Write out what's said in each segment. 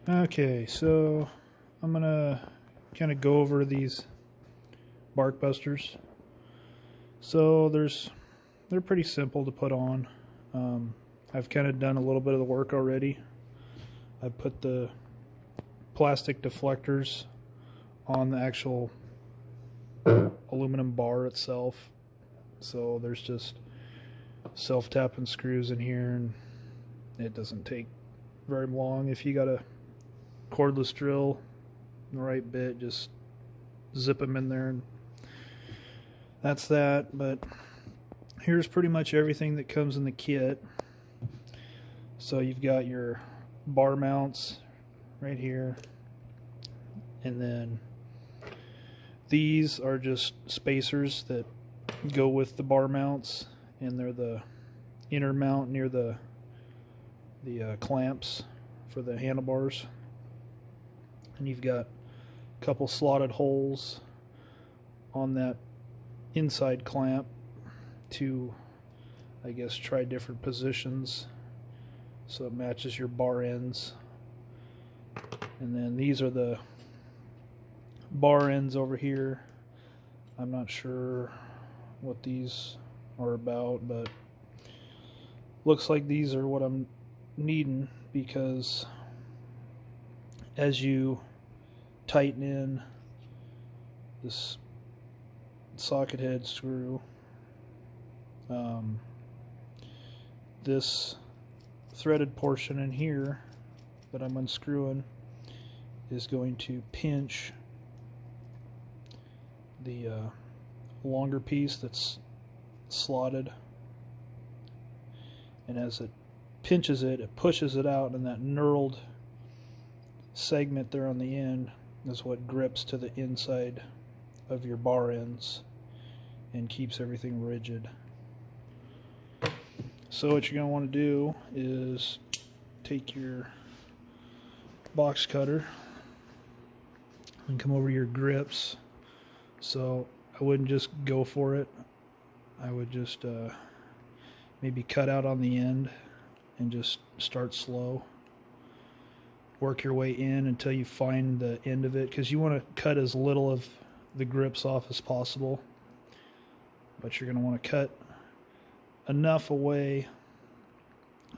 Okay, so I'm gonna kind of go over these bark busters. So they're pretty simple to put on. I've kind of done a little bit of the work already. I put the plastic deflectors on the actual aluminum bar itself. So there's just self-tapping screws in here, and it doesn't take very long. If you got a cordless drill, the right bit, just zip them in there, and that's that. But here's pretty much everything that comes in the kit. So you've got your bar mounts right here, and then these are just spacers that go with the bar mounts, and they're the inner mount near the clamps for the handlebars. And you've got a couple slotted holes on that inside clamp to, I guess, try different positions so it matches your bar ends. And then these are the bar ends over here. I'm not sure what these are about, but looks like these are what I'm needing, because as you tighten in this socket head screw, this threaded portion in here that I'm unscrewing is going to pinch the longer piece that's slotted, and as it pinches it, it pushes it out, and that knurled segment there on the end is what grips to the inside of your bar ends and keeps everything rigid. So what you're going to want to do is take your box cutter and come over to your grips. So I wouldn't just go for it. I would just maybe cut out on the end and just start slow. Work your way in until you find the end of it, because you want to cut as little of the grips off as possible, but you're going to want to cut enough away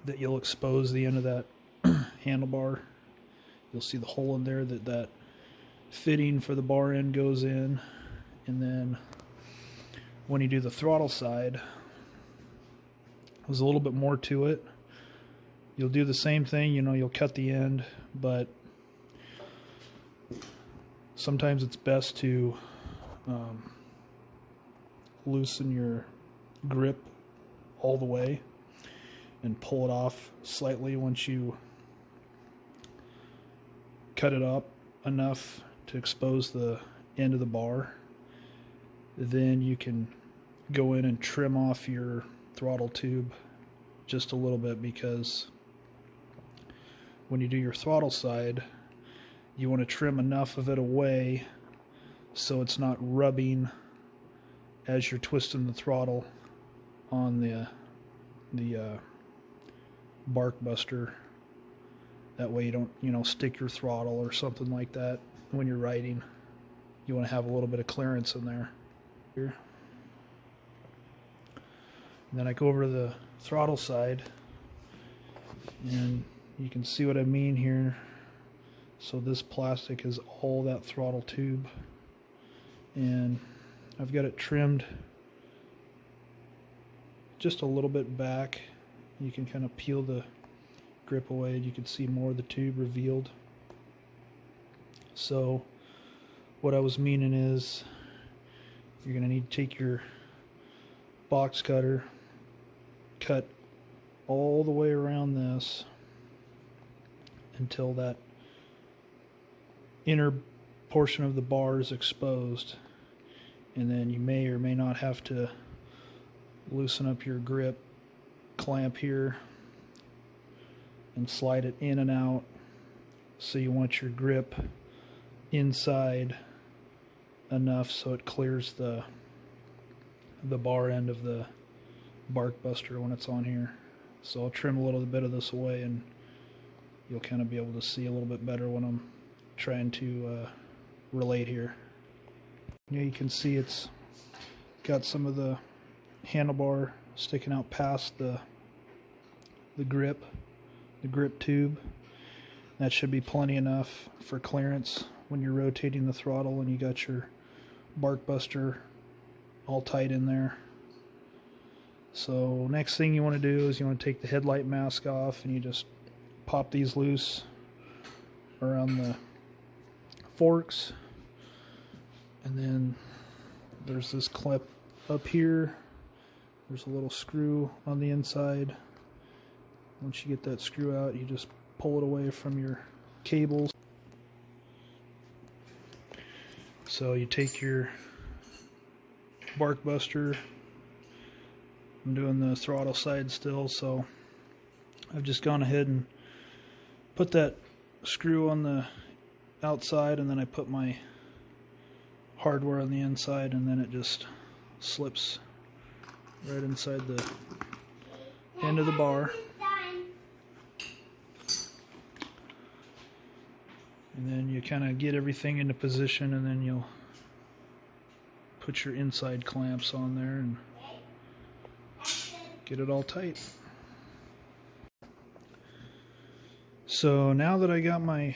that you'll expose the end of that handlebar. You'll see the hole in there that fitting for the bar end goes in. And then when you do the throttle side, there's a little bit more to it. You'll do the same thing, you'll cut the end, but sometimes it's best to loosen your grip all the way and pull it off slightly once you cut it up enough to expose the end of the bar. Then you can go in and trim off your throttle tube just a little bit, because when you do your throttle side, you want to trim enough of it away so it's not rubbing as you're twisting the throttle on the bark buster. That way you don't, stick your throttle or something like that when you're riding. You want to have a little bit of clearance in there. Here. And then I go over to the throttle side, and you can see what I mean here. So this plastic is all that throttle tube, and I've got it trimmed just a little bit back. You can kind of peel the grip away, and you can see more of the tube revealed. So what I was meaning is, you're going to need to take your box cutter, cut all the way around this until that inner portion of the bar is exposed, and then you may or may not have to loosen up your grip clamp here and slide it in and out. So you want your grip inside enough so it clears the bar end of the bark buster when it's on here. So I'll trim a little bit of this away and you'll kind of be able to see a little bit better when I'm trying to relate here. Yeah, you can see it's got some of the handlebar sticking out past the grip tube. That should be plenty enough for clearance when you're rotating the throttle and you got your bark buster all tight in there. So next thing you want to do is you want to take the headlight mask off, and you just pop these loose around the forks, and then there's this clip up here. There's a little screw on the inside. Once you get that screw out, you just pull it away from your cables. So you take your bark buster. I'm doing the throttle side still, so I've just gone ahead and put that screw on the outside, and then I put my hardware on the inside, and then it just slips right inside the end of the bar. And then you kind of get everything into position, and then you'll put your inside clamps on there and get it all tight. So now that I got my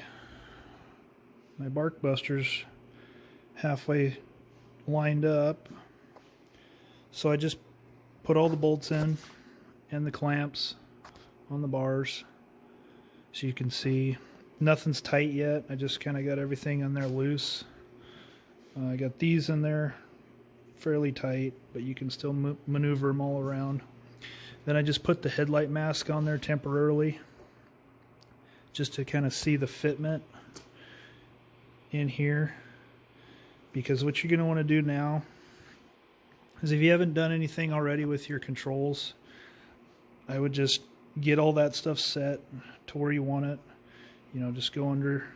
bark busters halfway lined up, so I just put all the bolts in and the clamps on the bars, so you can see nothing's tight yet. I just kind of got everything in there loose. I got these in there fairly tight, but you can still maneuver them all around. Then I just put the headlight mask on there temporarily, just to kind of see the fitment in here. Because what you're going to want to do now is, if you haven't done anything already with your controls, I would just get all that stuff set to where you want it. You know, just go under,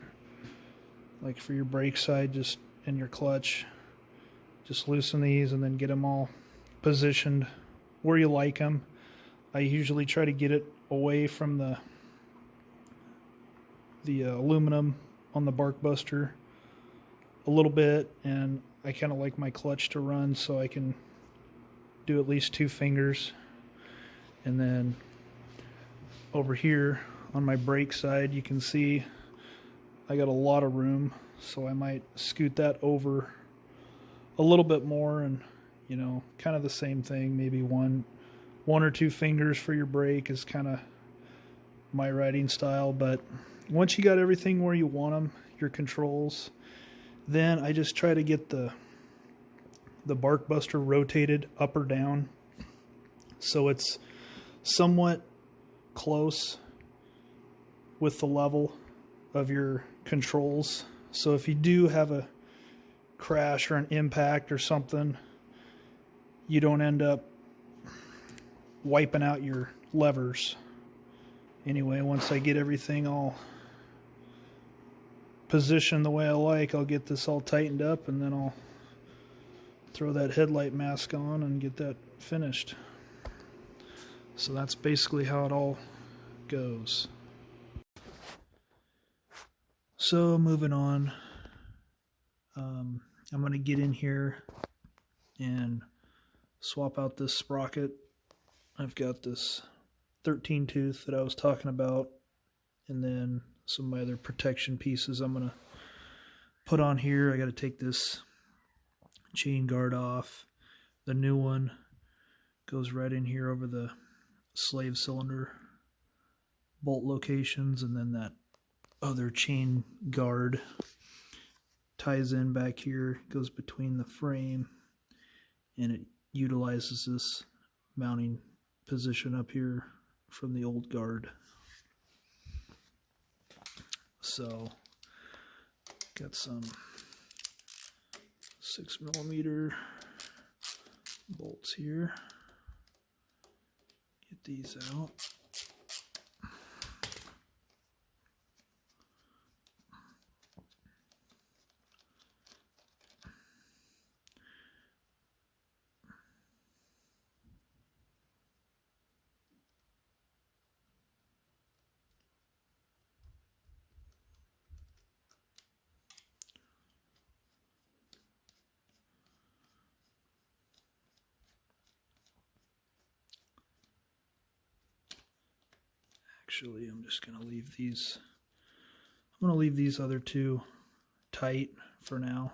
like for your brake side, just in your clutch, just loosen these and then get them all positioned where you like them. I usually try to get it away from the aluminum on the bark buster a little bit, and I kind of like my clutch to run so I can do at least 2 fingers. And then over here on my brake side, you can see I got a lot of room, so I might scoot that over a little bit more, and you know, kind of the same thing, maybe one or 2 fingers for your brake is kind of my riding style. But once you got everything where you want them, your controls, then I just try to get the bark buster rotated up or down so it's somewhat close with the level of your controls. So if you do have a crash or an impact or something, you don't end up wiping out your levers. Anyway, once I get everything all positioned the way I like, I'll get this all tightened up, and then I'll throw that headlight mask on and get that finished. So that's basically how it all goes. So moving on, I'm going to get in here and swap out this sprocket. I've got this 13 tooth that I was talking about, and then some of my other protection pieces I'm going to put on here. I got to take this chain guard off. The new one goes right in here over the slave cylinder bolt locations, and then that other chain guard ties in back here, goes between the frame, and it utilizes this mounting position up here from the old guard. So got some 6mm bolts here. Get these out. Actually, I'm just going to leave these. I'm going to leave these other two tight for now,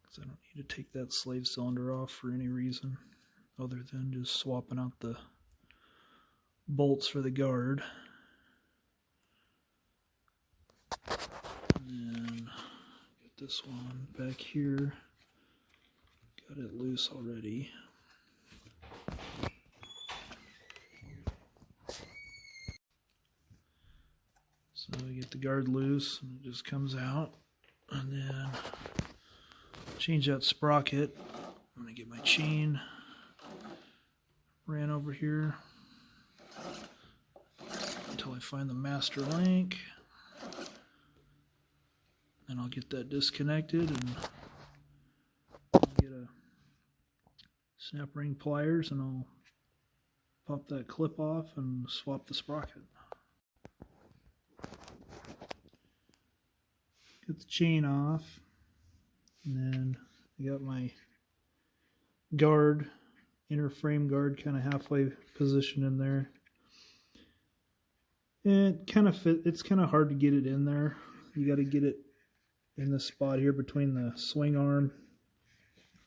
because I don't need to take that slave cylinder off for any reason other than just swapping out the bolts for the guard. And then get this one back here. Got it loose already. So I get the guard loose and it just comes out. And then change that sprocket. I'm going to get my chain ran over here until I find the master link. Then I'll get that disconnected and I'll get a snap ring pliers and I'll pop that clip off and swap the sprocket. Get the chain off, and then I got my guard, inner frame guard, kind of halfway positioned in there. And it kind of it's kind of hard to get it in there. You got to get it in the spot here between the swing arm,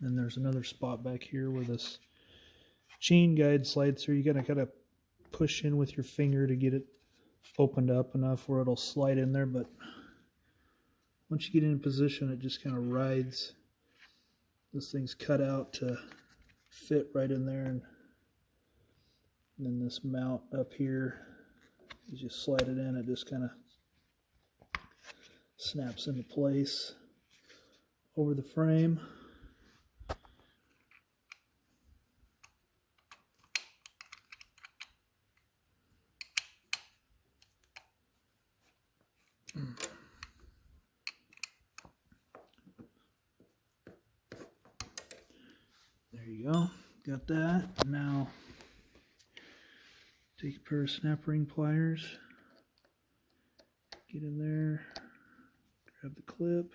and there's another spot back here where this chain guide slides through. You gotta push in with your finger to get it opened up enough where it'll slide in there, but once you get in position, it just kind of rides. This thing's cut out to fit right in there, and then this mount up here, as you slide it in, it just kind of snaps into place over the frame. There you go, got that. Now take a pair of snap ring pliers, get in there, grab the clip,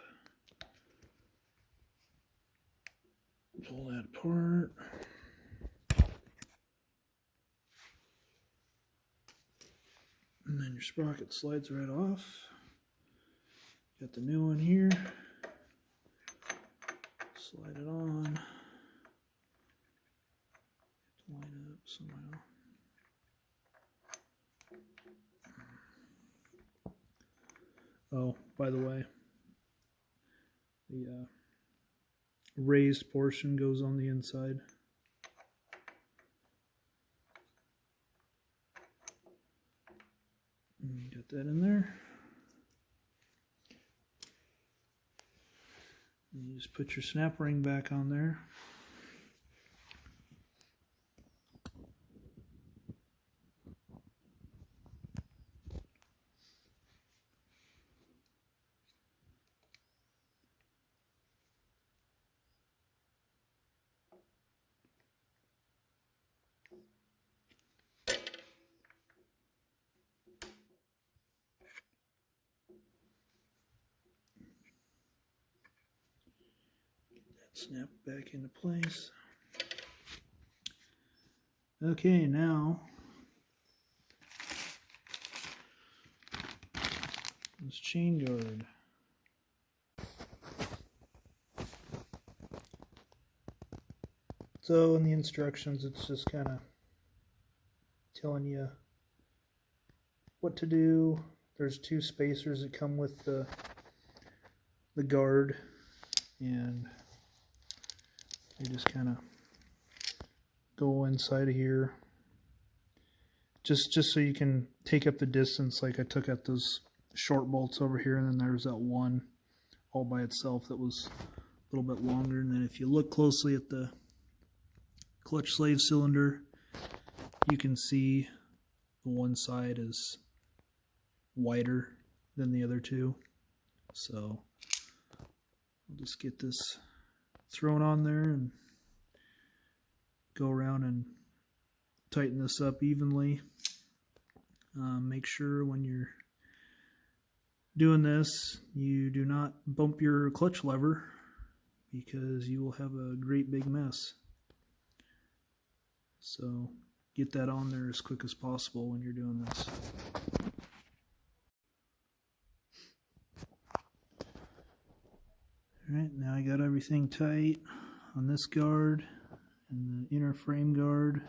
pull that apart, and then your sprocket slides right off. Got the new one here, slide it on. Line up somehow. Oh, by the way, the raised portion goes on the inside. Get that in there. And you just put your snap ring back on there. Snap back into place. Okay, now this chain guard. So in the instructions, it's just kind of telling you what to do. There's two spacers that come with the guard, and you just kind of go inside of here, just so you can take up the distance. Like I took out those short bolts over here, and then there's that one all by itself that was a little bit longer. And then if you look closely at the clutch slave cylinder, you can see the one side is wider than the other two. So I'll just get this thrown on there and go around and tighten this up evenly. Make sure when you're doing this you do not bump your clutch lever, because you will have a great big mess. So get that on there as quick as possible when you're doing this. Alright, now I got everything tight on this guard and the inner frame guard.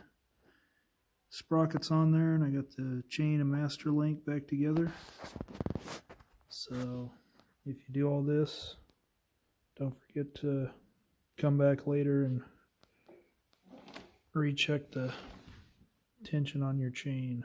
Sprockets on there, and I got the chain and master link back together. So if you do all this, don't forget to come back later and recheck the tension on your chain.